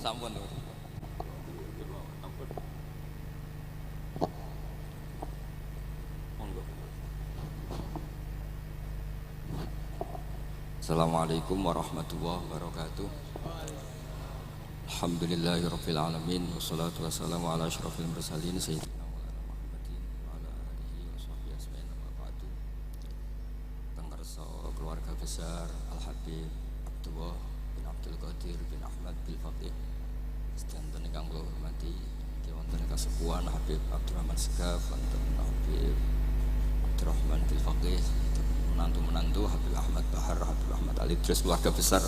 sampun to. Assalamualaikum warahmatullahi wabarakatuh. Alhamdulillahirabbil alamin wassalatu wassalamu ala asyrofil mursalin sayyidina Maulana Muhammadin wa ala alihi wa sahbihi ajmain amma ba'du. Pangkarsa keluarga besar Al Habib Abdullah bin Abdul Qadir bin Ahmad bil Faqih sedanten ingkang kula hormati wonten kasepuhan Habib Abdurrahman Segaf, wonten Habib Abdurrahman bil Faqih, menantu Habib Ahmad Bahar, Habib Ahmad Ali, terus keluarga besar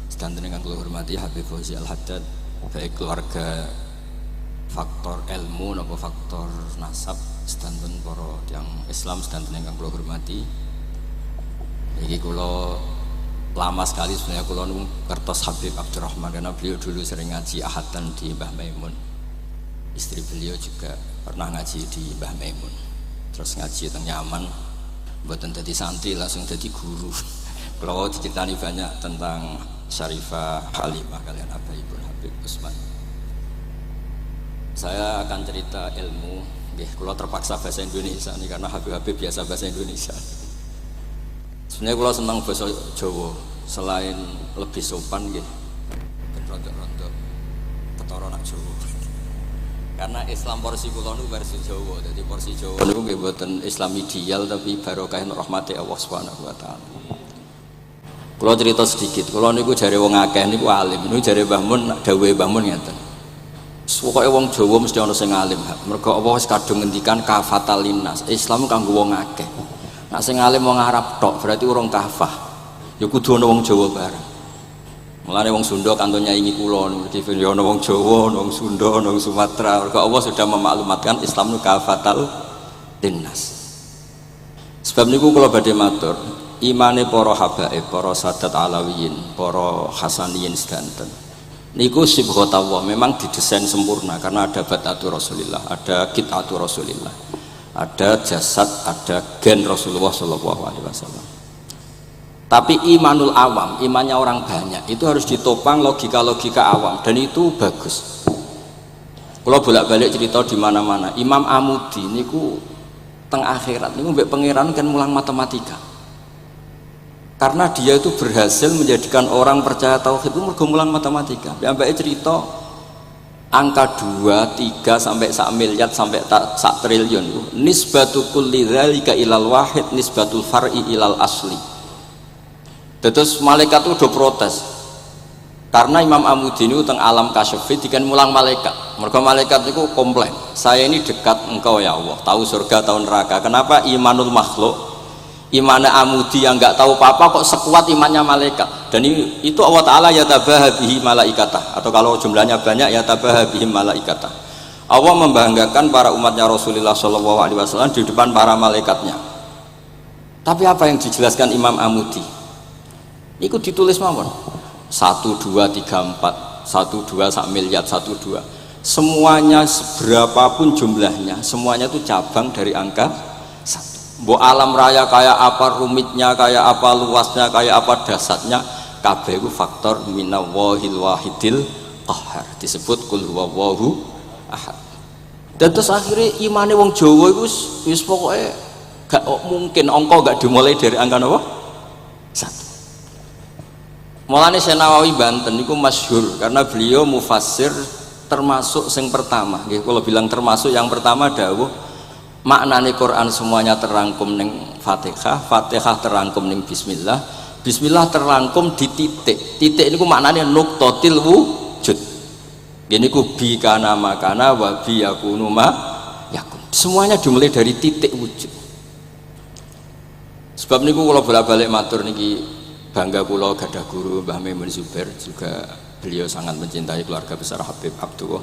sedanten ingkang kula hormati Habib Fauzi Al Haddad, baik keluarga faktor ilmu napa faktor nasab sedanten para tiyang Islam sedanten ingkang kula hormati. Iki kula lama sekali sebenarnya kula nu kertos Habib Abdurrahman karena beliau dulu sering ngaji ahadan di Mbah Maimun. Istri beliau juga pernah ngaji di Mbah Maimun. Terus ngaji teng Yaman, mboten dadi santri langsung dadi guru. Kalau diceritani banyak tentang Syarifah Halimah kalian Abaibun Habib Usman. Saya akan cerita ilmu, kalau terpaksa bahasa Indonesia nih karena Habib biasa bahasa Indonesia. Sebenarnya kalau senang bahasa Jawa, selain lebih sopan nggih, ben rontok-rontok ketara nak Jawa. Karena Islam porsi kula nu versi Jawa, jadi porsi Jawa niku nggih mboten Islam ideal tapi barokah rahmati Allah Subhanahu wa taala. Kula cerita sedikit, kula niku jare wong akeh niku alim, niku jare Mbah Mun, dawuhe Mbah Mun ngeten. Pokoke wong Jawa mesti ana sing alim, mergo Allah wis kadung ngendikan kafatal linnas. Islam kanggo wong akeh. Nek sing alim wong Arab tok berarti urung kafah. Ya kudu ana wong Jawa bareng. Mulane wong Sunda kantun nyaingi kula niku ya ana wong Jawa, ana wong Sunda, ana wong Sumatera. Mergo Allah sudah memaklumatkan Islam niku kafatal linnas. Sebab niku kula badhe matur, imane para habaib, para sadat alawiyin, para hasaniyin sedanten niku sibghatullah memang didesain sempurna karena ada batatu Rasulillah, ada kitatu Rasulillah, ada jasad, ada gen Rasulullah sallallahu alaihi wasallam. Tapi imanul awam, imannya orang banyak itu harus ditopang logika-logika awam dan itu bagus. Kalau bolak-balik cerita di mana-mana, Imam Amudi niku teng akhirat niku mbek pangeran kan mulang matematika. Karena dia itu berhasil menjadikan orang percaya tauhid itu mergo mulang matematika. Mbake cerita angka 2, 3 sampai 1 miliar sampai 1 triliun nisbatu kulli dzalika ilal wahid nisbatul far'i ilal asli. Terus malaikat itu udah protes karena Imam Amudi ini teng alam kasyafi dikan mulang malaikat. Mergo malaikat itu komplain, saya ini dekat engkau ya Allah, tahu surga tahu neraka, kenapa imanul makhluk, imannya Amudi yang nggak tahu apa-apa kok sekuat imannya malaikat. Dan itu Allah Ta'ala yatabaha bihi malaikatah, atau kalau jumlahnya banyak yatabaha bihi malaikatah. Allah membanggakan para umatnya Rasulullah SAW di depan para malaikatnya. Tapi apa yang dijelaskan Imam Amudi? Itu ditulis mawon 1, 2, 3, 4 1, 2, 1 miliar 1, 2 semuanya seberapapun jumlahnya semuanya itu cabang dari angka 1. Mbok alam raya kayak apa rumitnya, kayak apa luasnya, kayak apa dasarnya, kabeh itu faktor minallahil wahidil qahar, disebut kul huwallahu ahad. Dan terus akhirnya imane wong Jawa itu wis pokoknya gak mungkin angka gak dimulai dari angka apa? 1. Mulane Syekh Nawawi Banten niku masyhur karena beliau mufassir termasuk sing pertama nggih, kalau bilang termasuk yang pertama dawuh maknane Quran semuanya terangkum ning Fatihah, Fatihah terangkum ning bismillah, bismillah terangkum di titik. Titik niku maknane nuqtatil wujud. Gini ku bi kana makana wa bi yakunu ma yakun. Semuanya dimulai dari titik wujud. Sebab niku kula bolak-balik matur niki bangga kula gadah guru Mbah Maimun Zubair, juga beliau sangat mencintai keluarga besar Habib Abdullah.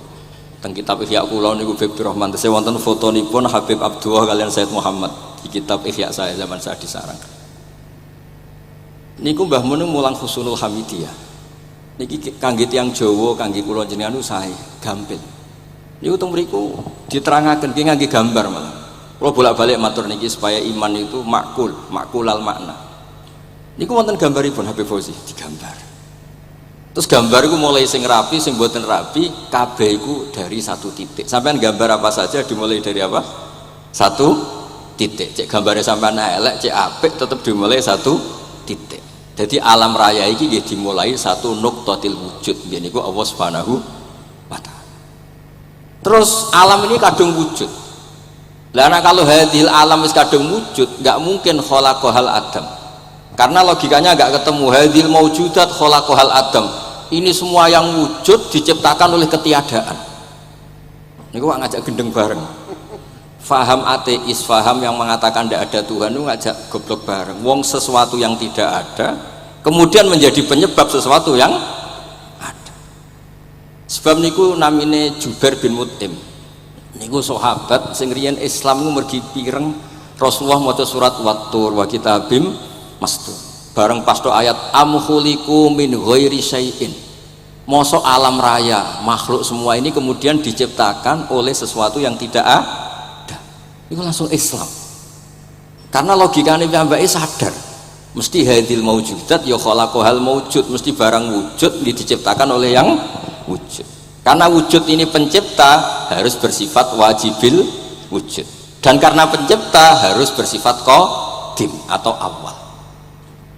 Teng kitab Ihya kula niku Habib Rahman tesih wonten fotonipun Habib Abdullah kalian Said Muhammad di kitab Ihya saya zaman saya di Sarang. Niku Mbah Mun mulang Husnul Hamidiyah. Niki kangge tiyang Jawa, kangge kula jenengan sae gampil. Niku teng mriku diterangaken ki ngangge gambar malah. Kula bolak-balik matur niki supaya iman itu makulal makna. Niku wonten gambaripun Habib Fauzi digambar. Terus gambar itu mulai sing rapi, sing mboten rapi, kabeh iku dari satu titik. Sampean gambar apa saja dimulai dari apa? Satu titik. Cek gambarnya sampean elek, cek apik tetap dimulai satu titik. Jadi alam raya iki nggih dimulai satu nuqtatil wujud. Nggih niku Allah Subhanahu wa taala. Terus alam ini kadung wujud. Lah kalau hadil alam wis kadung wujud, enggak mungkin khalaqahal adam. Karena logikanya enggak ketemu hadil maujudat khalaqahal adam. Ini semua yang wujud diciptakan oleh ketiadaan. Ini kok ngajak gendeng bareng. Faham ateis, faham yang mengatakan tidak ada Tuhan itu ngajak goblok bareng. Wong sesuatu yang tidak ada kemudian menjadi penyebab sesuatu yang ada. Sebab niku namine Jubair bin Mut'im. Niku sahabat sing riyen Islam niku mergi pireng Rasulullah maca surat Wat-Tur wa kitabim mastur. Bareng pas do ayat am khuliqu min ghairi syai'in. Mosok alam raya, makhluk semua ini kemudian diciptakan oleh sesuatu yang tidak ada. Itu langsung Islam. Karena logikanya piyambake sadar. Mesti hadil maujudat ya khalaqahal maujud, mesti barang wujud diciptakan oleh yang wujud. Karena wujud ini pencipta harus bersifat wajibil wujud. Dan karena pencipta harus bersifat qadim atau awal.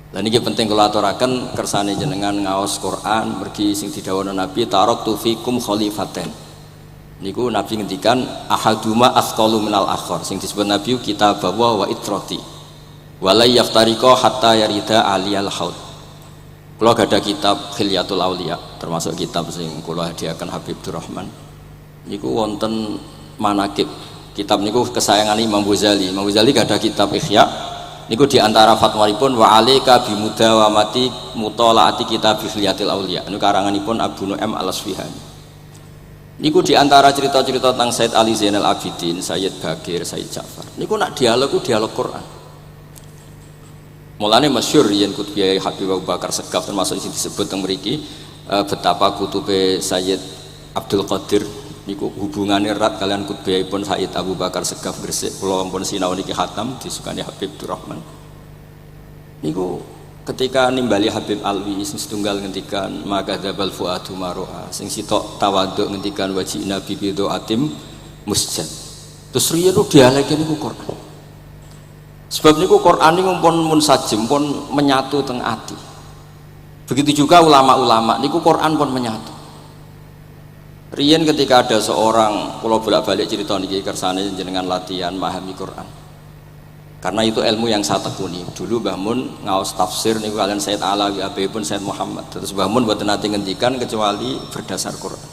Dan ini penting kalau aturaken kersane jenengan ngaos Quran mergi sing didhawuhna Nabi taraktu fikum khalifaten. Niku Nabi ngendikan ahaduma asqalu minal akhar sing disebut Nabi kitab wa itrati. Wala yaftariqa hatta yarida aliyal haud. Kula gadah kitab Khilyatul Auliya termasuk kitab sing kula hadiahkan Habib Durrahman. Niku wonten manaqib. Kitab niku kesayangan Imam Ghazali. Imam Ghazali gadah kitab Ihya. Niku diantara fatwanipun wa alaika bimudawamati mutalaati kitab Khilyatul Auliya. Niku karanganipun Abu Nu'aim Al-Asfihani. Niku diantara cerita-cerita tentang Said Ali Zainal Abidin, Sayyid Bagir, Sayyid Ja'far. Niku nak dialog Quran. Mulane masyhur yen Qutbiyai Habib Abu Bakar Segaf termasuk sing disebut teng mriki betapa kutube Sayyid Abdul Qadir niku hubungannya erat kalian Qutbiyaipun Sayyid Abu Bakar Segaf Gresik. Kula pun sinau niki khatam disukani Habib Durrahman. Niku ketika nimbali Habib Alwi sing setunggal ngendikan maka dzabal fuadu maroha sing sitok tawaduk ngendikan wajib nabi bidu atim musjad. Terus riyen dialeke niku Quran. Sebab niku Quran niku pun munsajem pun menyatu teng ati. Begitu juga ulama-ulama niku Quran pun menyatu. Riyen ketika ada seorang kula bolak-balik cerita niki kersane jenengan latihan memahami Quran. Karena itu ilmu yang saya tekuni. Dulu Mbah Mun ngaos tafsir niku kalian Said Alawi pun Said Muhammad. Terus Mbah Mun mboten nate ngendikan kecuali berdasar Quran.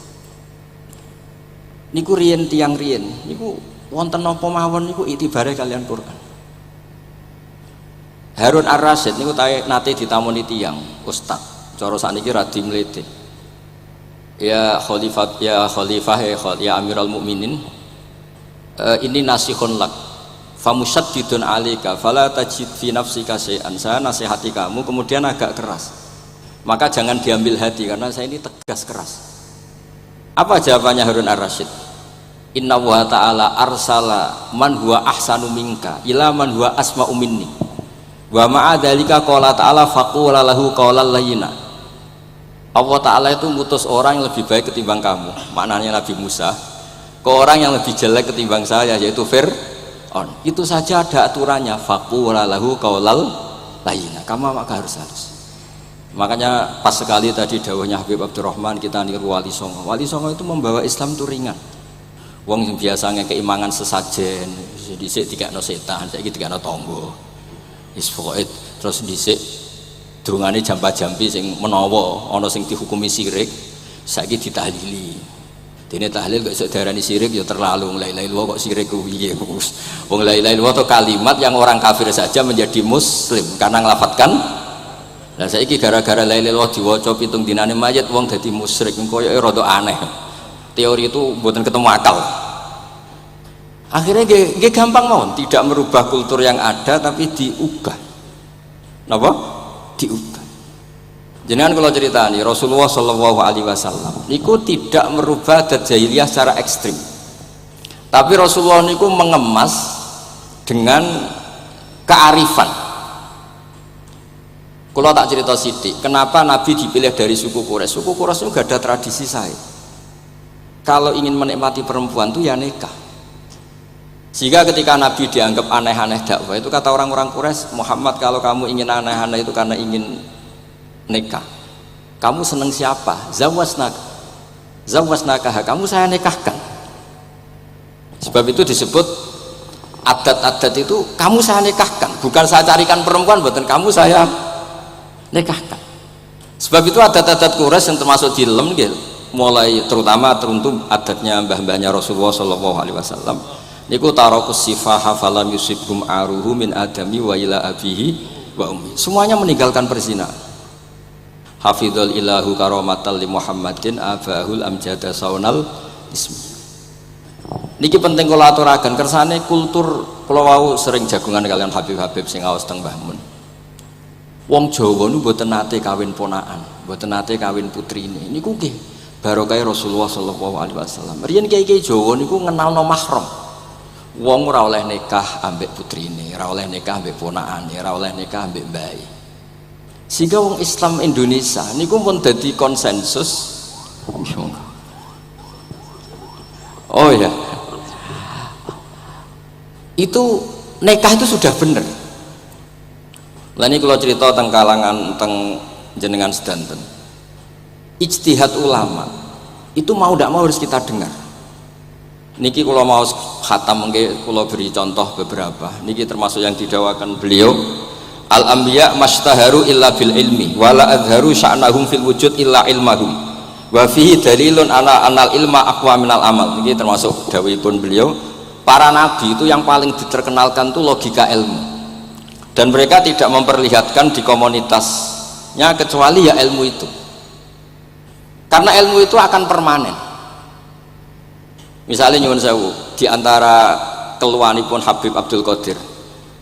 Niku riyen tiang riyen niku wonten napa mawon niku itibare kalian Quran. Harun Ar-Rasyid niku nate ditamoni tiyang ustaz. Cara sakniki radi mlete. Ya khalifah ya Amirul Mukminin. Ini nasihun lak. Famusyaddidun 'alaika fala tajid fi nafsika syai'an. Saya nasihati kamu kemudian agak keras. Maka jangan diambil hati karena saya ini tegas keras. Apa jawabannya Harun Ar-Rasyid? Inna wa ta'ala arsala man huwa ahsanu minka ila man huwa asma'u minni. Wa ma'a dzalika qala ta'ala faqula lahu qawlan layyina. Allah Ta'ala itu mutus orang yang lebih baik ketimbang kamu. Maknanya Nabi Musa ke orang yang lebih jelek ketimbang saya yaitu Fir'aun. Itu saja ada aturannya faqula lahu qawlan layyina. Kamu maka harus halus. Makanya pas sekali tadi dawuhnya Habib Abdurrahman kita niru Wali Songo. Wali Songo itu membawa Islam itu ringan. Wong yang biasanya keimangan sesajen, dhisik dikakno setan, saiki dikakno tangga. Wis pokoke terus dhisik dungane jampa-jampi sing menawa ana sing dihukumi syirik, saiki ditahlili. Dene tahlil kok iso diarani syirik ya terlalu la ilaha illallah kok syirik ku piye Gus. Wong la ilaha illallah itu kalimat yang orang kafir saja menjadi muslim karena nglafatkan. Lah saiki gara-gara la ilaha illallah diwaca pitung dinane mayit wong dadi musyrik koyoke rada aneh. Teori itu mboten ketemu akal. Akhirnya nggih gampang mawon, tidak merubah kultur yang ada tapi diubah. Napa? Diubah. Jenengan kalau ceritani Rasulullah Shallallahu Alaihi Wasallam niku tidak merubah adat jahiliyah secara ekstrim. Tapi Rasulullah niku mengemas dengan kearifan. Kalau tak cerita sidik, kenapa Nabi dipilih dari suku Quraisy? Suku Quraisy itu gak ada tradisi saya. Kalau ingin menikmati perempuan itu ya nikah. Sehingga ketika Nabi dianggap aneh-aneh dakwah itu kata orang-orang Quraisy, Muhammad kalau kamu ingin aneh-aneh itu karena ingin nikah. Kamu seneng siapa? Zawasnaka, kamu saya nikahkan. Sebab itu disebut adat-adat itu kamu saya nikahkan, bukan saya carikan perempuan, bukan kamu saya nikahkan. Sebab itu adat-adat Quraisy yang termasuk di lem gitu, mulai terutama teruntuk adatnya mbah-mbahnya Rasulullah Shallallahu Alaihi Wasallam. Niku tarokus sifaha falam yusibhum aruhu min adami wa ila abihi wa ummi. Semuanya meninggalkan perzinahan. Hafidhul ilahu karomatal li Muhammadin abahul amjada saunal ismi. Niki penting kula aturaken kersane kultur kula wau sering jagungan kalian Habib-habib sing aos teng Mbah Mun. Wong Jawa nu mboten nate kawin ponakan, mboten nate kawin putrine. Niku nggih barokah Rasulullah sallallahu alaihi wasallam. Riyen kiai-kiai Jawa niku ngenalno mahram. Wong ora oleh nikah ambek putrine, ora oleh nikah ambek ponakane, ora oleh nikah ambek mbae. Sehingga wong Islam Indonesia niku pun dadi konsensus. Oh ya. Itu nikah itu sudah benar. Lah ini kalau cerita tentang kalangan tentang jenengan sedanten, ijtihad ulama itu mau tidak mau harus kita dengar. Niki kalau mau khatam mungkin kalau beri contoh beberapa. Niki termasuk yang didawakan beliau. Al-anbiya mastaharu illa bil ilmi wala adharu sya'nahum fil wujud illa ilmahum wa fihi dalilun ala anal ilma aqwa minal amal. Niki termasuk dawuhipun beliau. Para nabi itu yang paling diterkenalkan itu logika ilmu, dan mereka tidak memperlihatkan di komunitasnya kecuali ya ilmu itu, karena ilmu itu akan permanen. Misalnya nyuwun sewu di antara keluhanipun Habib Abdul Qadir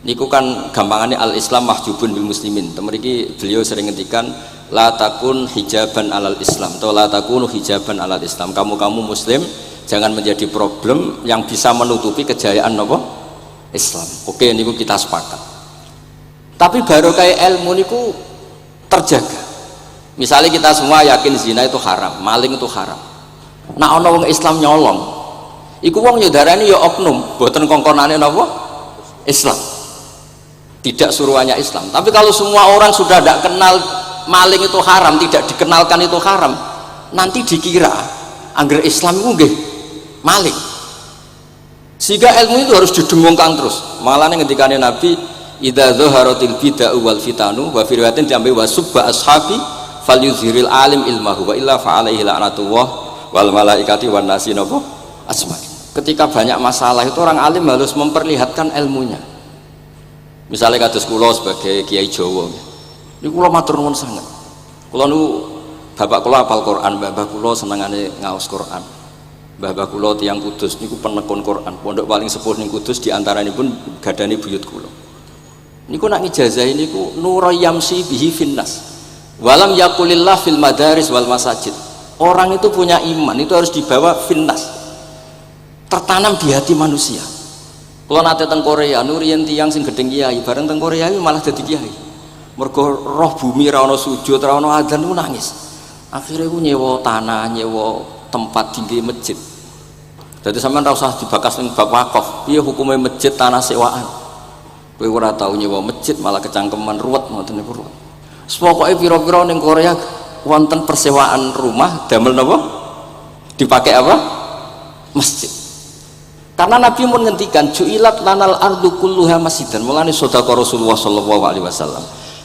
niku kan gampangannya al-Islam mahjubun bil muslimin. Temeriki beliau sering ngendikan la takun hijaban alal Islam atau la takunu hijaban alal Islam. Kamu muslim jangan menjadi problem yang bisa menutupi kejayaan apa? Islam. Oke, niku kita sepakat. Tapi baru kayak ilmu niku terjaga. Misalnya kita semua yakin zina itu haram, maling itu haram. Nah ana wong Islam nyolong, iku wong nyodarani ya oknum, boten kongkonane napa? Islam. Tidak suruhannya Islam. Tapi kalau semua orang sudah tidak kenal maling itu haram, tidak dikenalkan itu haram, nanti dikira angger Islam itu nggih maling. Sehingga ilmu itu harus didengungkan terus. Malah ngendikane Nabi, idza dzaharatil bid'ah wal fitanu wa fi riwayatin diambil wasubba ashabi falyuzhiril alim ilmahu wa illa fa alaihi la'natullah wal malaikati wan nasi napa ajmain. Ketika banyak masalah itu orang alim harus memperlihatkan ilmunya. Misalnya kados kula sebagai kiai Jawa, niku kula matur nuwun sanget. Kula niku bapak kula hafal Quran, bapak kula senengane ngaos Quran. Bapak kula tiyang Kudus niku penekun Quran. Pondok paling sepuh ning Kudus diantaranipun gadani buyut kula. Niku nak ngijazahi niku nurayamsi bihi finnas. Walam yaqulillah fil madaris wal masajid. Orang itu punya iman itu harus dibawa finnas. Tertanam di hati manusia. Kalau nate teng Korea, nurian tiang sing gedeng kiai, bareng teng Korea malah jadi kiai. Mergo roh bumi ra ono sujud, ra ono adzan ku nangis. Akhirnya ku nyewa tanah, nyewa tempat tinggi masjid. Jadi sampean ra usah dibakas ning bab wakaf. Piye hukume masjid tanah sewaan? Kowe ora tau nyewa masjid malah kecangkeman ruwet ngoten niku ruwet. Pokoke pira-pira ning Korea wonten persewaan rumah damel napa? Dipakai apa? Masjid. Karena Nabi pun ngendikan ju'ilat lanal ardu kulluha masjidan. Mulane sedekah Rasulullah sallallahu alaihi wasallam.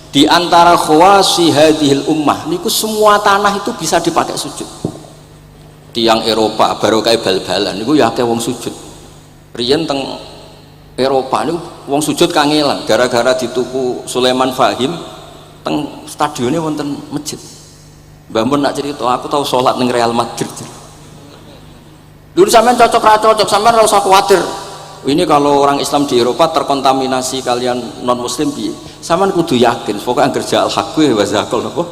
Di antara khawasi hadhil ummah niku semua tanah itu bisa dipakai sujud. Tiang Eropa baru kayak bal-balan niku ya akeh wong sujud. Riyen teng Eropa niku wong sujud kangelan gara-gara dituku Sulaiman Fahim teng stadionnya wonten masjid. Mbah Mun nak cerita aku tahu sholat ning Real Madrid. Dulu sampean cocok ra cocok, sampean ora usah khawatir. Ini kalau orang Islam di Eropa terkontaminasi kalian non muslim piye? Sampean kudu yakin, pokoknya angger ja'al haqqi wa zaqal napa?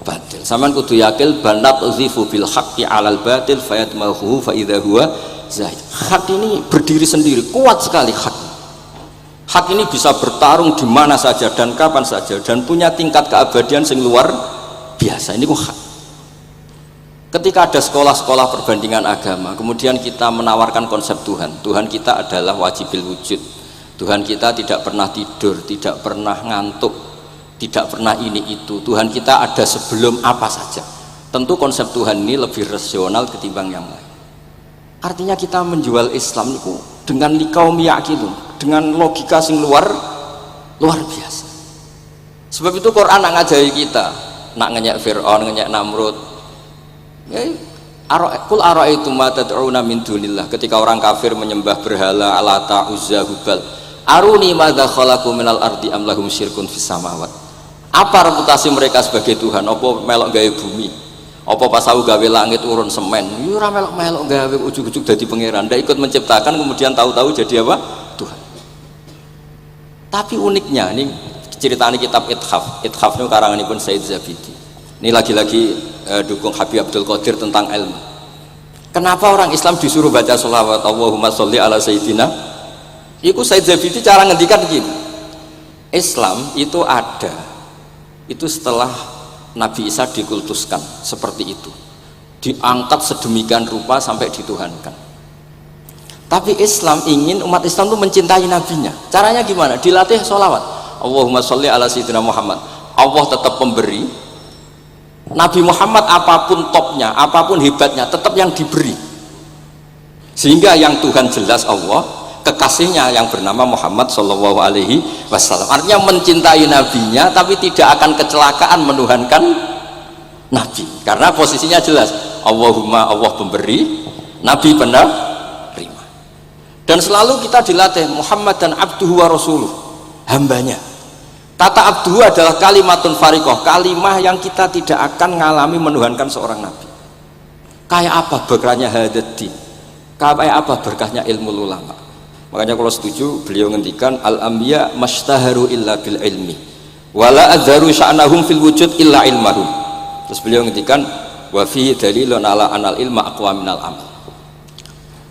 Batil. Sampean kudu yakin banat uzifu bil haqqi 'alal batil fayatmahu fa idza huwa zahid. Hak ini berdiri sendiri, kuat sekali hak. Hak ini bisa bertarung di mana saja dan kapan saja dan punya tingkat keabadian yang luar biasa. Ini kok hak. Ketika ada sekolah-sekolah perbandingan agama, kemudian kita menawarkan konsep Tuhan. Tuhan kita adalah wajibil wujud. Tuhan kita tidak pernah tidur, tidak pernah ngantuk, tidak pernah ini itu. Tuhan kita ada sebelum apa saja. Tentu konsep Tuhan ini lebih rasional ketimbang yang lain. Artinya kita menjual Islam itu dengan likaum yakinun, dengan logika sing luar biasa. Sebab itu Quran nak ngajari kita, nak ngenyek Fir'aun, ngenyek Namrud. Kul ara'aitum ma tad'una min dunillah, ketika orang kafir menyembah berhala Lata, Uzza, Hubal. Aruni madza khalaqu minal ardi am lahum syirkun fis samawat. Apa reputasi mereka sebagai Tuhan? Apa melok gawe bumi? Apa pas tahu gawe langit urun semen? Ora melok gawe ujug-ujug dadi pangeran. Ndak ikut menciptakan kemudian tahu-tahu jadi apa? Tuhan. Tapi uniknya ini ceritanya kitab Ithaf. Ithaf itu karanganipun Said Zabidi. Ini lagi-lagi dukung Habib Abdul Qadir tentang ilmu. Kenapa orang Islam disuruh baca sholawat Allahumma sholli ala sayyidina? Iku Said Zabidi cara ngendikan begini. Islam itu ada. Itu setelah Nabi Isa dikultuskan seperti itu, diangkat sedemikian rupa sampai dituhankan. Tapi Islam ingin umat Islam itu mencintai nabinya. Caranya gimana? Dilatih sholawat Allahumma sholli ala sayyidina Muhammad. Allah tetap pemberi. Nabi Muhammad apapun topnya, apapun hebatnya, tetap yang diberi. Sehingga yang Tuhan jelas Allah, kekasihnya yang bernama Muhammad Shallallahu Alaihi Wasallam. Artinya mencintai nabinya, tapi tidak akan kecelakaan menuhankan nabi, karena posisinya jelas. Allahumma, Allah pemberi, nabi penerima. Dan selalu kita dilatih Muhammad dan abduhu wa rasuluh, hambanya. Kata abduhu adalah kalimatun fariqoh, kalimah yang kita tidak akan ngalami menuhankan seorang nabi. Kayak apa berkahnya hadati, kayak apa berkahnya ilmu ulama. Makanya kalau setuju beliau ngendikan al-anbiya mashtaharu illa bil ilmi wala adzaru sya'nahum fil wujud illa ilmahum. Terus beliau ngendikan wa fihi dalilun ala anal ilma aqwa minal amal.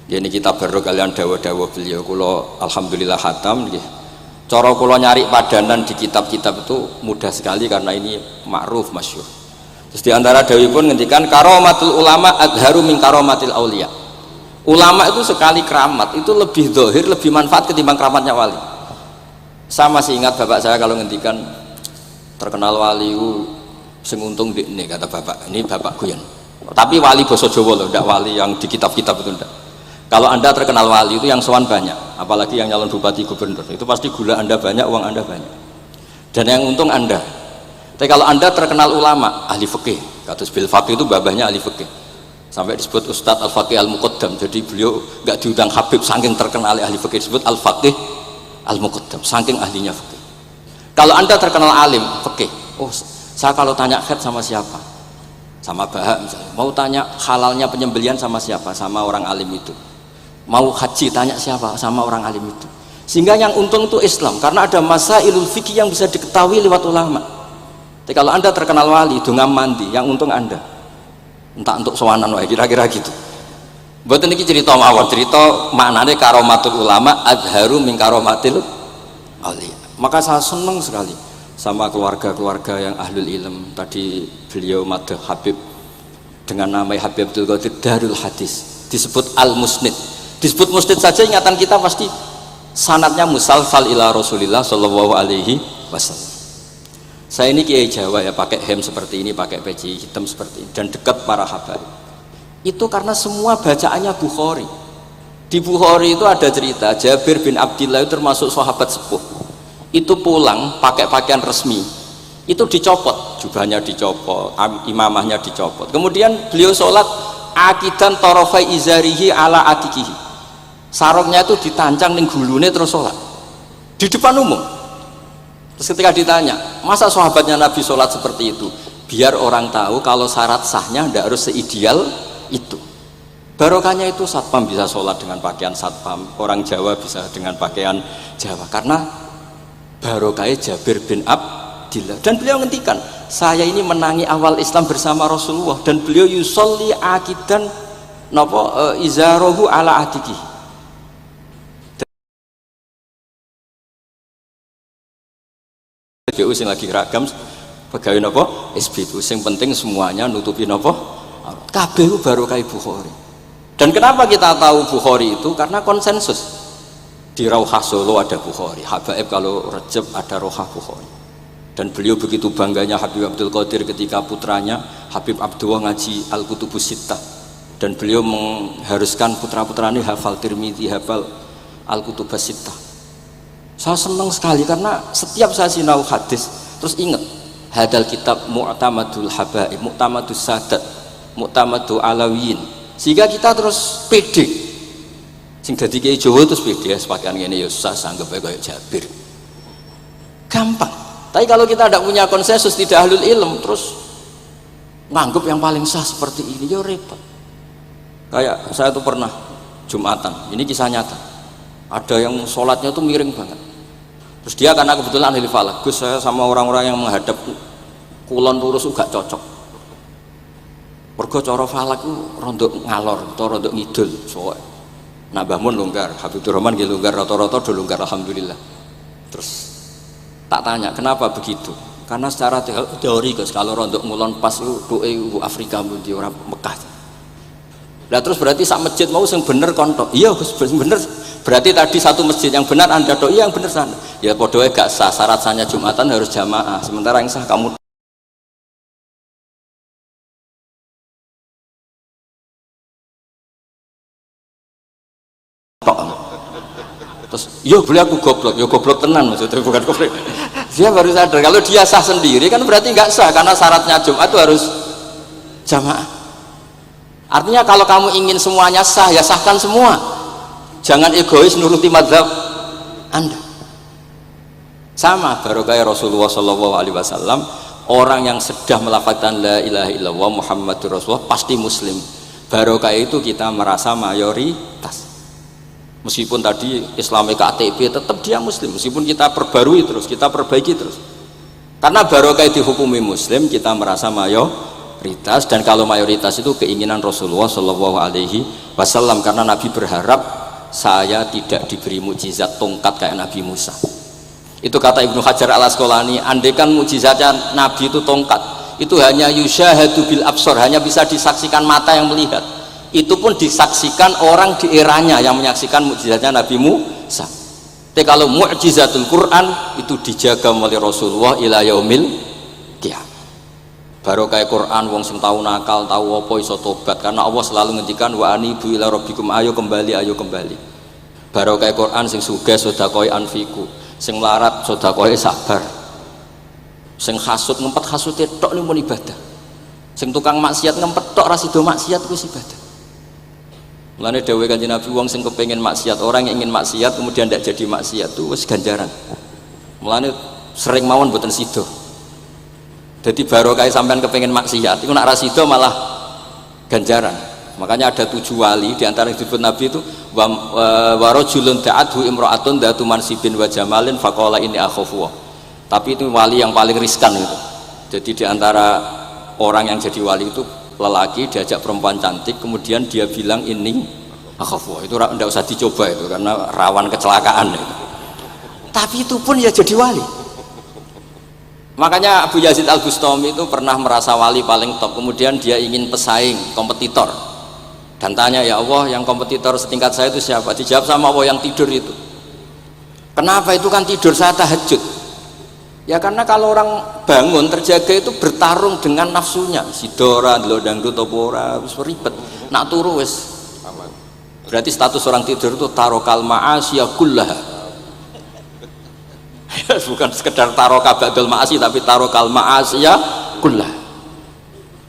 Ini kita baru kalian dawa-dawa beliau kula alhamdulillah khatam nggih. Cara kula nyari padanan di kitab-kitab itu mudah sekali karena ini ma'ruf masyhur. Terus di antara dawuhipun ngendikan karamatul ulama adharu min karamatil auliya. Ulama itu sekali keramat itu lebih zahir, lebih manfaat ketimbang keramatnya wali. Saya masih ingat bapak saya kalau ngendikan terkenal wali sing untung ini, kata bapak. Ini bapak Guyon. Tapi wali basa Jawa loh, tidak wali yang di kitab-kitab itu enggak. Kalau anda terkenal wali itu yang sowan banyak, apalagi yang nyalon bupati gubernur, itu pasti gula anda banyak, uang anda banyak. Dan yang untung anda. Tapi kalau anda terkenal ulama, ahli fikih, kata bil faqih itu babahnya ahli fikih. Sampai disebut Ustadz Al-Faqih Al-Muqaddam. Jadi beliau nggak diundang Habib saking terkenal ahli fikih, disebut Al-Faqih Al-Muqaddam saking ahlinya fikih. Kalau anda terkenal alim fikih, oh saya kalau tanya khed sama siapa? Sama Bahak misalnya. Mau tanya halalnya penyembelian sama siapa? Sama orang alim itu. Mau haji tanya siapa? Sama orang alim itu. Sehingga yang untung itu Islam, karena ada masailul fikih yang bisa diketahui lewat ulama. Tapi kalau anda terkenal wali, dungam mandi, yang untung anda. Entah untuk sowanan wae kira-kira gitu. Mboten iki cerita mawon, cerita maknane karomatul ulama adharu min karomatil auliya. Maka saya senang sekali sama keluarga-keluarga yang ahlul ilm. Tadi beliau madhah Habib dengan nama Habib Abdul Qadir Darul Hadis, disebut Al-Musnid. Disebut musnid saja ingatan kita pasti sanadnya musalsal ila Rasulillah sallallahu alaihi wasallam. Saya ini kiai Jawa ya, pakai hem seperti ini, pakai peci hitam seperti ini, dan dekat para habaib. Itu karena semua bacaannya Bukhari. Di Bukhari itu ada cerita Jabir bin Abdillah itu termasuk sahabat sepuh. Itu pulang pakai pakaian resmi. Itu dicopot, jubahnya dicopot, imamahnya dicopot. Kemudian beliau sholat akidan torofai izarihi ala atikihi. Sarungnya itu ditancang ning gulune terus sholat di depan umum. Terus ketika ditanya, masa sahabatnya Nabi sholat seperti itu? Biar orang tahu kalau syarat sahnya tidak harus seideal itu. Barokahnya itu satpam bisa sholat dengan pakaian satpam, orang Jawa bisa dengan pakaian Jawa, karena barokahnya Jabir bin Abdillah. Dan beliau ngendikan, saya ini menangi awal Islam bersama Rasulullah, dan beliau yusolli akidan izarohu ala atiki. SBU sing lagi ragam pegawai napa SBU sing penting semuanya nutupi napa kabeh ku barokah Bukhari. Dan kenapa kita tahu Bukhari itu karena konsensus di Rauhah Solo ada Bukhari, Habaib kalau Rejab ada Rauhah Bukhari. Dan beliau begitu bangganya Habib Abdul Qadir ketika putranya Habib Abdullah ngaji Al-Kutubus Sittah, dan beliau mengharuskan putra-putranya hafal Tirmidzi, hafal Al-Kutubus Sittah. Saya senang sekali karena setiap saya sinau hadis terus ingat hadal kitab Mu'tamadul Habaib, Mu'tamadus Sadat, Mu'tamadul Alawiyin, sehingga kita terus pede. Sing dadi kiai Jawa terus pede sepakaian ngene ya susah sanggep ae kaya Jabir. Gampang. Tapi kalau kita tidak punya konsensus, tidak ahlul ilm, terus nganggep yang paling sah seperti ini, ya repot. Kayak saya tuh pernah Jumatan, ini kisah nyata. Ada yang sholatnya tuh miring banget. Terus dia karena kebetulan ahli falak, Gus saya sama orang-orang yang menghadap kulon lurus gak cocok. Mergo cara falak itu rondok ngalor atau rondok ngidul. Soalnya nah Bahmun longgar, Habibur Rahman nggih longgar, rata-rata do longgar alhamdulillah. Terus tak tanya kenapa begitu, karena secara teori Gus kalau rondok ngulon pas itu doe Afrika mundi orang Mekah. Lah terus berarti sak masjid mau sing bener kontok. Iya Gus bener. Berarti tadi satu masjid yang benar Anda doi yang bener sana. Ya podoe gak sah, syarat sahnya Jumatan harus jamaah. Sementara yang sah kamu tok. Terus yo boleh aku goblok, yo goblok tenan maksudnya, bukan goblok. Dia baru sadar kalau dia sah sendiri kan berarti nggak sah karena syaratnya Jumat itu harus jamaah. Artinya kalau kamu ingin semuanya sah ya sahkan semua, jangan egois nuruti mazhab Anda. Sama barokah Rasulullah SAW, orang yang sudah melafazkan la ilaha illallah Muhammadur Rasulullah pasti muslim. Barokah itu kita merasa mayoritas. Meskipun tadi Islamnya KTP tetap dia muslim, meskipun kita perbarui terus, kita perbaiki terus. Karena barokah dihukumi muslim, kita merasa mayoritas, dan kalau mayoritas itu keinginan Rasulullah SAW, karena Nabi berharap saya tidak diberi mukjizat tongkat kayak Nabi Musa. Itu kata Ibnu Hajar Al Asqalani, andaikan mukjizatnya Nabi itu tongkat, itu hanya yusyahadu bil absor, hanya bisa disaksikan mata yang melihat. Itu pun disaksikan orang di eranya yang menyaksikan mukjizatnya Nabi Musa. Tapi kalau mukjizatul Quran itu dijaga oleh Rasulullah ila yaumil qiyamah. Barokah Quran wong sing tahu nakal, tahu apa iso tobat, karena Allah selalu ngendikan wa anibu ila rabbikum, ayo kembali, ayo kembali. Barokah Quran sing sugih sedekah anfiku, sing melarat sedekah sabar. Sing hasud ngempet hasute tok niku ibadah. Sing tukang maksiat ngempet tok ra sida maksiat kuwi ibadah. Mulane dawuh Kanjeng Nabi, wong sing kepengin maksiat, orang yang ingin maksiat kemudian tidak jadi maksiat itu wis ganjaran. Mulane sering mawon mboten sida. Jadi barokah sampean kepengin maksiat iku nak ra sida malah ganjaran. Makanya ada 7 wali di antara yang disebut Nabi itu wa rajulun da'athu imra'atun datu mansibin wa jamalin faqala inni akhafu. Tapi itu wali yang paling riskan itu. Jadi di antara orang yang jadi wali itu lelaki diajak perempuan cantik, kemudian dia bilang ini akhafu. Itu tidak usah dicoba itu karena rawan kecelakaan itu. Tapi itu pun ya jadi wali. Makanya Abu Yazid Al-Bustami itu pernah merasa wali paling top, kemudian dia ingin pesaing kompetitor dan tanya, ya Allah yang kompetitor setingkat saya itu siapa? Dijawab sama Allah, yang tidur itu. Kenapa? Itu kan tidur saya tahajud. Ya karena kalau orang bangun terjaga itu bertarung dengan nafsunya, sidora, dangdut, topora, wis ribet. Nak turu wis aman. Berarti status orang tidur itu tarokal ma'asya kullaha. Bukan sekedar taroka ba'dal ma'asi, tapi tarokal ma'asya kullaha.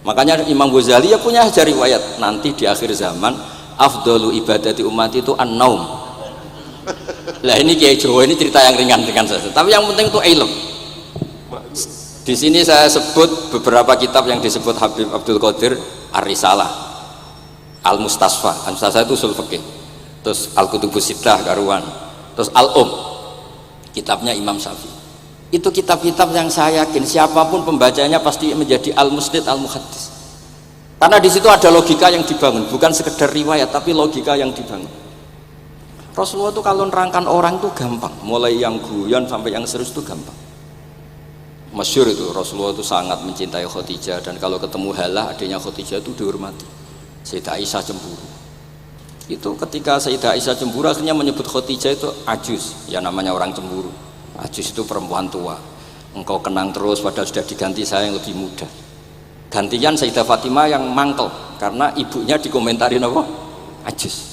Makanya Imam Ghazali ya punya riwayat nanti di akhir zaman afdalu ibadati umat itu an-naum. Lah ini Kiai Jawa ini cerita yang ringan-ringan saja, tapi yang penting itu ilmu. Di sini saya sebut beberapa kitab yang disebut Habib Abdul Qadir Ar-Risalah, Al-Mustasfa. Al-Mustasfa itu usul fikih. Terus Al-Kutubus Sittah karuan. Terus kitabnya Imam Syafi'i. Itu kitab-kitab yang saya yakin siapapun pembacanya pasti menjadi al-musnid al-muhaddis. Karena di situ ada logika yang dibangun, bukan sekedar riwayat tapi logika yang dibangun. Rasulullah itu kalau nerangkan orang itu gampang, mulai yang guyon sampai yang serius itu gampang. Masyhur itu Rasulullah itu sangat mencintai Khadijah, dan kalau ketemu Halah adiknya Khadijah itu dihormati. Sayyidah Aisyah cemburu. Itu ketika Sayyidah Aisyah cemburu akhirnya menyebut Khadijah itu ajus, ya namanya orang cemburu. Ajus itu perempuan tua. Engkau kenang terus padahal sudah diganti saya yang lebih muda. Gantian Sayyidah Fatimah yang mangkel karena ibunya dikomentarin apa? Ajus.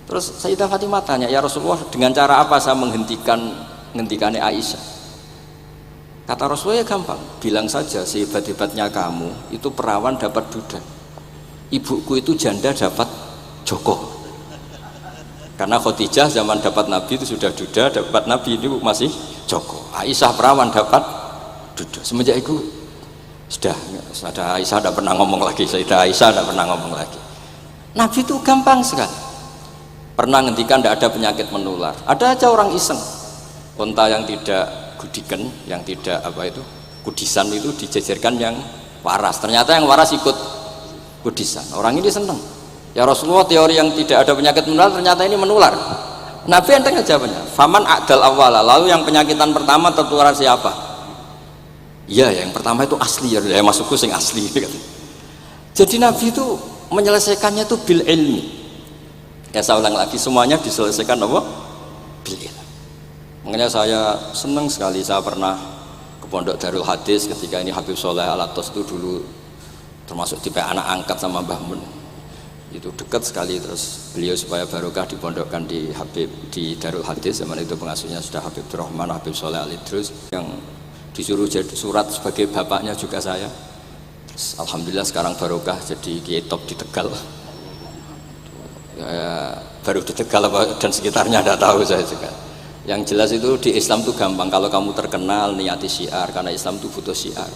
Terus Sayyidah Fatimah tanya, ya Rasulullah, dengan cara apa saya menghentikannya Aisyah? Kata Rasulullah, ya gampang, bilang saja sehebat-hebatnya kamu itu perawan dapat duda, ibuku itu janda dapat joko. Karena Khadijah zaman dapat Nabi itu sudah duda, dapat Nabi ini masih joko. Aisyah perawan dapat duda. Semenjak itu sudah Aisyah tidak pernah ngomong lagi, Sayyidah Aisyah tidak pernah ngomong lagi. Nabi itu gampang sekali. Pernah ngendikan tidak ada penyakit menular. Ada aja orang iseng, unta yang tidak gudikan, yang tidak kudisan itu dijejerkan yang waras. Ternyata yang waras ikut kudisan. Orang ini senang. Ya Rasulullah, teori yang tidak ada penyakit menular ternyata ini menular. Nabi enteng aja jawabannya. Faman a'dal awwala, lalu yang penyakitan pertama tertular siapa? Iya, yang pertama itu asli, ya masukku sing asli. Jadi Nabi itu menyelesaikannya itu bil ilmi. Ya saya ulang lagi, semuanya diselesaikan apa? Bil ilmi. Makanya saya senang sekali, saya pernah ke Pondok Darul Hadis ketika ini Habib Soleh Al-Atos itu dulu termasuk tipe anak angkat sama Mbah Mun. Itu dekat sekali, terus beliau supaya barokah dipondokkan di Darul Hadis. Zaman itu pengasuhnya sudah Habib Rahman, Habib Soleh Al-Idrus, yang disuruh jadi surat sebagai bapaknya juga saya. Terus, alhamdulillah sekarang barokah jadi kiai top di Tegal. Ya, baru di Tegal dan sekitarnya tidak tahu saya juga. Yang jelas itu di Islam itu gampang. Kalau kamu terkenal niati syiar, karena Islam itu butuh syiar.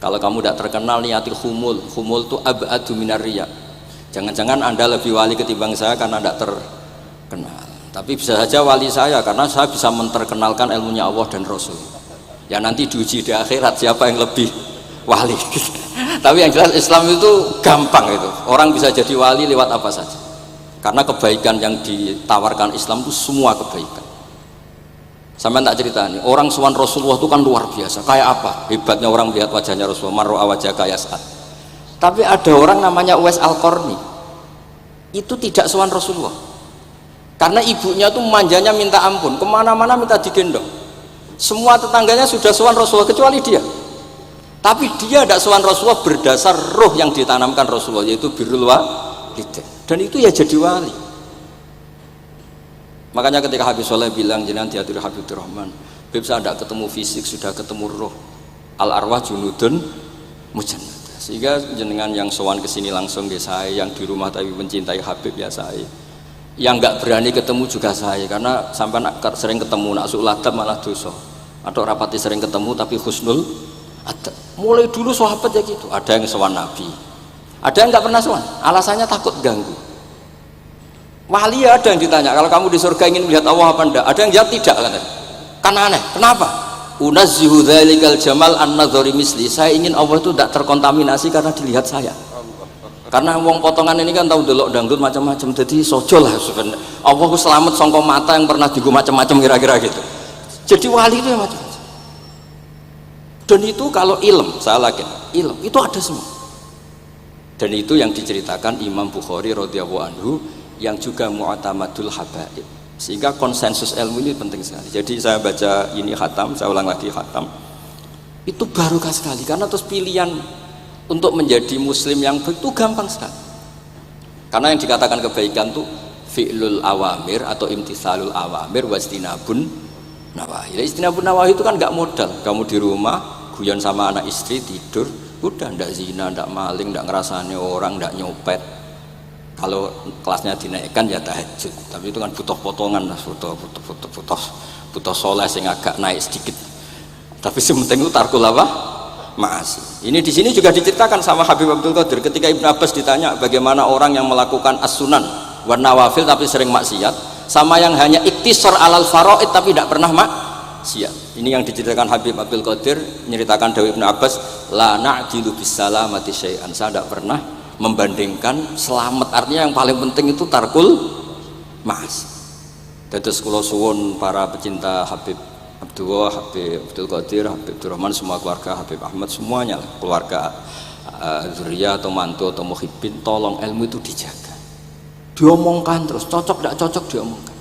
Kalau kamu tidak terkenal niati humul itu ab'adu minar riya. Jangan-jangan Anda lebih wali ketimbang saya karena tidak terkenal. Tapi bisa saja wali saya karena saya bisa menterkenalkan ilmunya Allah dan Rasul. Ya nanti diuji di akhirat siapa yang lebih wali. Tapi yang jelas Islam itu gampang itu. Orang bisa jadi wali lewat apa saja. Karena kebaikan yang ditawarkan Islam itu semua kebaikan. Sampai tak cerita nih, orang sowan Rasulullah itu kan luar biasa. Kayak apa hebatnya orang melihat wajahnya Rasulullah, mar'a wajhaka yas'ad. Tapi ada orang namanya Uwais Al-Qarni, itu tidak sowan Rasulullah karena ibunya tuh manjanya minta ampun, kemana-mana minta digendong. Semua tetangganya sudah sowan Rasulullah kecuali dia. Tapi dia tidak sowan Rasulullah berdasar roh yang ditanamkan Rasulullah, yaitu birrul walidain. Dan itu ya jadi wali. Makanya ketika Habib Soleh bilang jenengan diatur Habib Rahman, Habib saya tidak ketemu fisik, sudah ketemu roh. Al arwah junudun mujannad. Sehingga jenengan yang sowan kesini langsung ya saya, yang di rumah tapi mencintai Habib ya saya, yang nggak berani ketemu juga saya, karena sampai sering ketemu nak suladab malah dosa, atau rapati sering ketemu tapi husnul adab. Mulai dulu sahabat ya gitu, ada yang sowan Nabi, ada yang nggak pernah sowan, alasannya takut ganggu. Wali ada yang ditanya, kalau kamu di surga ingin melihat Allah apa enggak? Ada yang jawab tidak, kan aneh. Kenapa? Unazzihu dzalikal jamal an-nadhari misli. Saya ingin Allah itu tidak terkontaminasi karena dilihat saya. Karena wong potongan ini kan tahu delok dangdut macam-macam, jadi sojo lah sebenarnya. Allah ku selamat sangka mata yang pernah digo macam-macam kira-kira gitu. Jadi wali itu yang macam-macam. Dan itu kalau ilm, saya yakin ilm itu ada semua. Dan itu yang diceritakan Imam Bukhari radhiyallahu anhu, yang juga mu'tamadul habaib. Sehingga konsensus ilmu ini penting sekali. Jadi saya baca ini khatam, saya ulang lagi khatam, itu barokah sekali, karena terus pilihan untuk menjadi muslim yang baik itu gampang sekali. Karena yang dikatakan kebaikan itu fi'lul awamir atau imtithalul awamir wastinabun nawahi. Istinabun nawahi itu kan nggak modal. Kamu di rumah guyon sama anak istri, tidur udah, ndak zina, ndak maling, ndak ngerasani orang, ndak nyopet. Kalau kelasnya dinaikkan ya tahajud, tapi itu kan butuh potongan lah, butuh soleh sing agak naik sedikit. Tapi sementing itu tarkul apa? Ma'asi. Ini di sini juga diceritakan sama Habib Abdul Qadir ketika Ibn Abbas ditanya bagaimana orang yang melakukan as-sunan wa nawafil tapi sering maksiat, sama yang hanya iktisar alal faraid tapi tidak pernah maksiat. Ini yang diceritakan Habib Abdul Qadir, menceritakan dari Ibn Abbas, la na'dilu bisalamati syai'an. Saya tidak pernah membandingkan selamat, artinya yang paling penting itu tarkul mas. Dados kula suwun para pecinta Habib Abdullah, Habib Abdul Qadir, Habib Abdurrahman, semua keluarga Habib Ahmad, semuanya keluarga zuriyah atau mantu atau muhibbin, tolong ilmu itu dijaga, diomongkan terus, cocok tidak cocok diomongkan.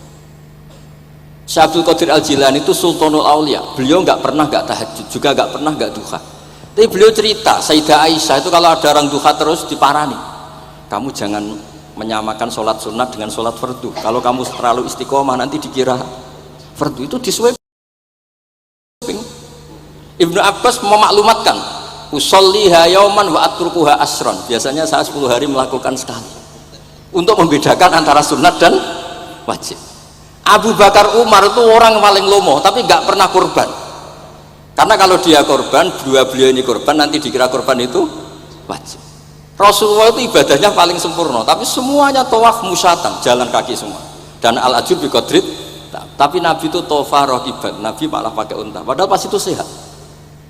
Syekh Abdul Qadir Al-Jilani itu Sultanul Aulia, beliau nggak pernah nggak tahajud, juga nggak pernah nggak duha. Tapi beliau cerita, Sayyidah Aisyah itu kalau ada orang duha terus diparani, kamu jangan menyamakan sholat sunat dengan sholat fardu, kalau kamu terlalu istiqomah nanti dikira fardu. Itu disweping. Ibnu Abbas memaklumatkan, usolliha yauman wa atrukuha asron, biasanya saya 10 hari melakukan sekali, untuk membedakan antara sunat dan wajib. Abu Bakar Umar itu orang paling lomo tapi nggak pernah kurban, karena kalau dia korban, beliau ini korban, nanti dikira korban itu wajib. Rasulullah itu ibadahnya paling sempurna, tapi semuanya tawaf musyatan, jalan kaki semua, dan al-ajur bi qadrit. Tapi Nabi itu tofa rokiban, Nabi malah pakai unta, padahal pas itu sehat.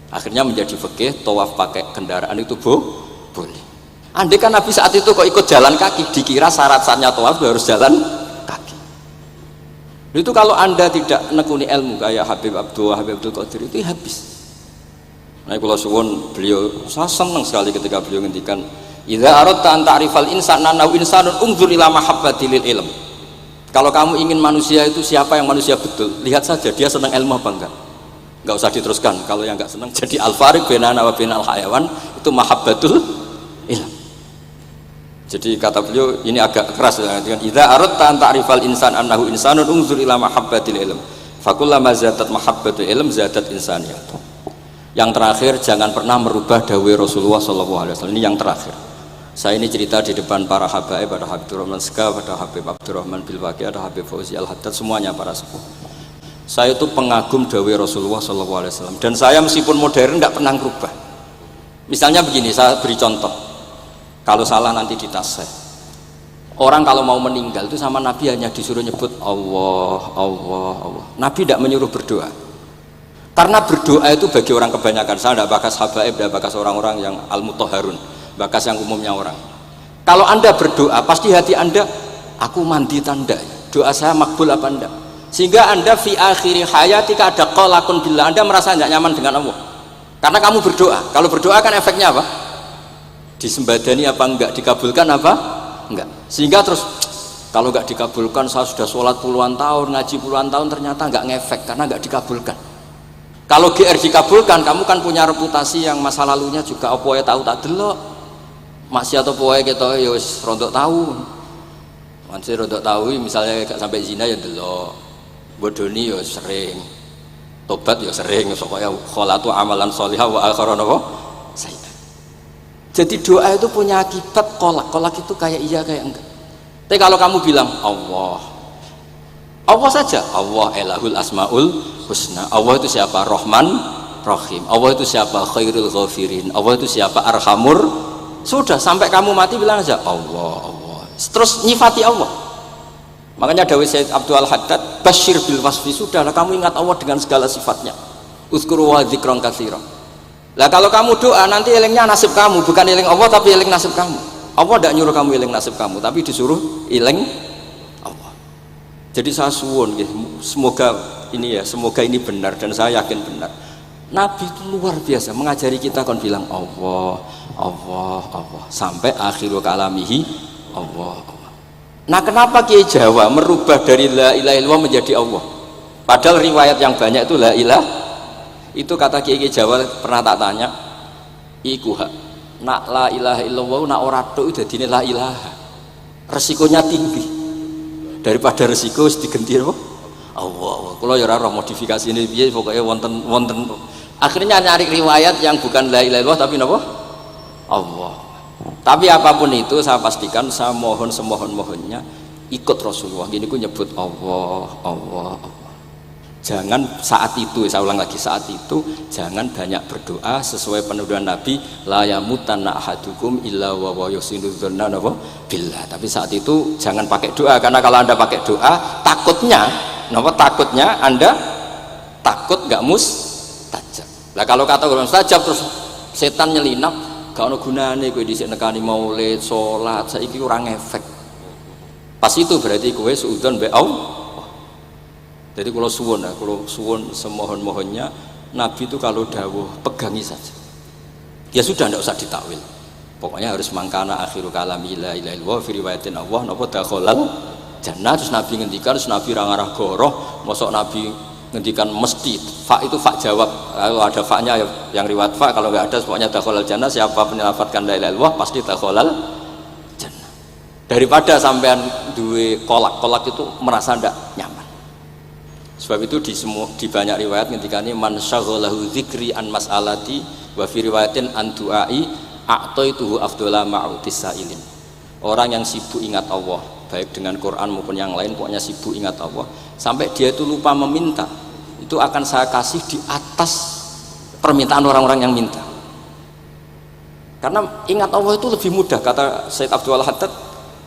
Akhirnya menjadi fikih, tawaf pakai kendaraan itu boleh. Andai kan Nabi saat itu kok ikut jalan kaki, dikira syarat-syaratnya tawaf harus jalan kaki. Itu kalau Anda tidak nekuni ilmu kayak Habib Abdullah, Habib Abdul Qadir, itu habis. Nah, kalau suwun beliau, saya senang sekali ketika beliau ngendikan, idza aradta an ta'rifal insana naw insanun unzur ila mahabbati lil ilm. Kalau kamu ingin manusia itu siapa yang manusia betul, lihat saja dia senang ilmu apa enggak. Enggak usah diteruskan, kalau yang enggak senang. Jadi al-fariq bainana wa bainal hayawan itu mahabbatul ilm. Jadi kata beliau ini agak keras dengan idza aradta an ta'rifal insan annahu insanun unzur ila mahabbatil ilm. Fakullama zadat mahabbatul ilm zadat insaniyah. Yang terakhir, jangan pernah merubah dawai Rasulullah SAW. Ini yang terakhir. Saya ini cerita di depan para habaib, ada Habib Abdurrahman Sekaf, ada Habib Abdurrahman Bilwaqi, ada Habib Fauzi Al-Haddad, semuanya para sepuh. Saya itu pengagum dawai Rasulullah SAW, dan saya meskipun modern nggak pernah merubah. Misalnya begini, saya beri contoh. Kalau salah nanti ditasih. Orang kalau mau meninggal itu sama Nabi hanya disuruh nyebut Allah, Allah, Allah. Nabi tidak menyuruh berdoa. Karena berdoa itu bagi orang kebanyakan, saya tidak bakas habaib, tidak bakas orang-orang yang al-mutahharun, bakas yang umumnya orang. Kalau Anda berdoa, pasti hati Anda, aku mandi tanda, doa saya makbul apa enggak? Sehingga Anda fi akhiri hayatika ada qalakun billah, Anda merasa tidak nyaman dengan Allah. Karena kamu berdoa. Kalau berdoa kan efeknya apa? Disembadani apa enggak, dikabulkan apa? Enggak. Sehingga terus kalau enggak dikabulkan, saya sudah sholat puluhan tahun, ngaji puluhan tahun, ternyata enggak ngefek karena enggak dikabulkan. Kalau GR dikabulkan, kamu kan punya reputasi yang masa lalunya juga apa ya tahu tak delok. Maksiat apa wae ketok ya wis rontok tahu. Masih rontok tahu misalnya gak sampai zina ya delok. Bodoni ya sering. Tobat ya sering, supaya kholatu amalan sholihah wa akharan apa? Sayyi'ah. Jadi doa itu punya akibat kolak. Kolak itu kayak iya kayak enggak. Tapi kalau kamu bilang Allah, Allah saja, Allah elahul asmaul husna. Allah itu siapa? Rahman, Rahim. Allah itu siapa? Khairul ghafirin. Allah itu siapa? Arhamur. Sudah, sampai kamu mati bilang aja Allah, Allah. Terus nyifati Allah. Makanya dawai Sayyid Abdul Haddad, basyir bil wasfi, sudahlah kamu ingat Allah dengan segala sifatnya. Uzkuru wa dzikran katsira. Lah kalau kamu doa nanti elingnya nasib kamu, bukan eling Allah tapi eling nasib kamu. Allah tidak nyuruh kamu eling nasib kamu, tapi disuruh eling Allah. Jadi saya suwun, semoga ini benar, dan saya yakin benar. Nabi itu luar biasa mengajari kita kon bilang Allah, Allah, Allah sampai akhirul kalamihi Allah, Allah. Nah, kenapa Kiai Jawa merubah dari la ilaha illallah menjadi Allah? Padahal riwayat yang banyak itu la ilah. Itu kata Kiai Jawa pernah tak tanya, iku hak nak la ilaha illallah nak ora tok dadine la ilaha. Resikonya tinggi. Daripada resiko digenti apa? Allah. Kalau ya ora modifikasi ini piye pokoknya wonten. Akhirnya nyari riwayat yang bukan la ilaha illallah tapi napa? Allah. Tapi apapun itu saya pastikan, saya mohon semohon-mohonnya ikut Rasulullah. Gini ku nyebut Allah, Allah, Allah. Jangan saat itu, saya ulang lagi, saat itu jangan banyak berdoa sesuai penuduhan Nabi, la yamutanna ahadukum illa wa yusinu dzanna billah. Tapi saat itu jangan pakai doa, karena kalau Anda pakai doa takutnya Anda takut nggak mustajab. Lah kalau kata orang mustajab terus setan nyelinap, gak ada gunanya kowe dhisik nekani maulid, salat, saiki ora ngefek. Pas itu berarti kowe suudzon mbek Allah. Jadi kalau suwun semohon-mohonnya Nabi itu kalau dawuh pegangi saja. Ya sudah, tidak usah ditakwil. Pokoknya harus mangkana akhiru kalami la ilaha illallah fi riwayatin Allah napa dakhalal jannah. Terus Nabi ngendikan, terus Nabi ra ngarah goroh, mosok Nabi ngendikan mesti fa itu fa jawab. Kalau ada fa-nya yang riwayat fa, kalau enggak ada pokoknya dakhalal jannah, siapa menyelafatkan la ilaha illallah pasti dakhalal jannah. Daripada sampean duwe kolak itu merasa ndak nyaman. Sebab itu di banyak riwayat ngendikane man syaghalahu dzikri an mas'alati wa fi riwayatin an du'ai a'taituhu afdhala ma'utis sa'ilin. Orang yang sibuk ingat Allah, baik dengan Quran maupun yang lain, pokoknya sibuk ingat Allah sampai dia itu lupa meminta, itu akan saya kasih di atas permintaan orang-orang yang minta. Karena ingat Allah itu lebih mudah, kata Sayyid Abdul Haddad,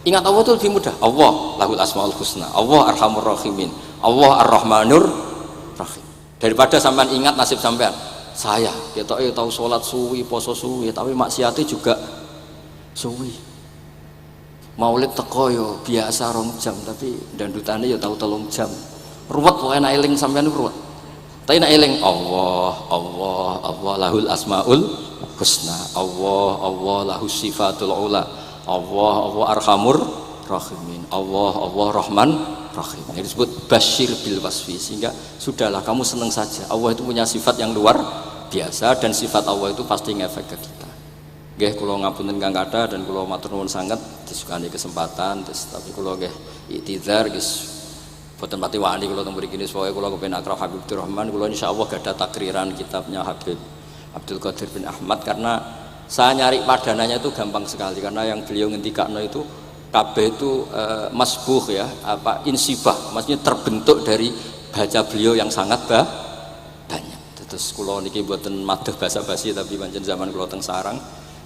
ingat Allah itu lebih mudah. Allah lahul asmaul husna, Allah arhamur rahimin, Allah ar-rahmanur rahim. Daripada sampean ingat nasib sampean, saya kita tahu sholat suwi, poso suwi, tapi maksiatnya juga suwi. Maulid teko yo biasa 2 jam, tapi dandutane yo tahu 3 jam. Ruwet wae nek eling sampean ruwet. Tapi nek eling Allah lahul asmaul husna, Allah lahus sifatul ula, Allah arhamur rahimin, Allah rahman rahim. Ini disebut basyir bil wasfi, sehingga sudahlah kamu senang saja. Allah itu punya sifat yang luar biasa dan sifat Allah itu pasti ngefek ke kita. Nggih kula ngapunten Kang Kada dan kula matur nuwun sanget disukani kesempatan, tapi kula nggih iktizar guys. Boten pati wani kula teng mriki supaya kula kepen akrab Habib Rahman, kula insyaallah gadah takriran kitabnya Habib Abdul Qadir bin Ahmad, karena saya nyari padanannya itu gampang sekali, karena yang beliau ngendikakno itu kabeh itu masbuh ya, apa insibah, maksudnya terbentuk dari baca beliau yang sangat banyak. Terus kula niki mboten madah basa-basi, tapi pancen zaman kula teng sarang,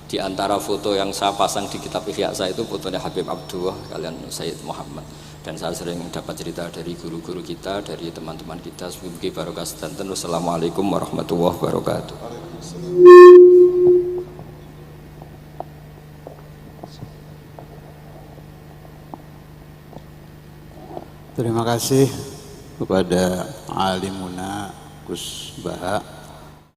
di antara foto yang saya pasang di kitab Ihya saya itu fotonya Habib Abdullah kalian Sayyid Muhammad, dan saya sering dapat cerita dari guru-guru kita, dari teman-teman kita. Semoga barokah sedanten. Wassalamualaikum warahmatullahi wabarakatuh. Terima kasih kepada Alimuna Gus Baha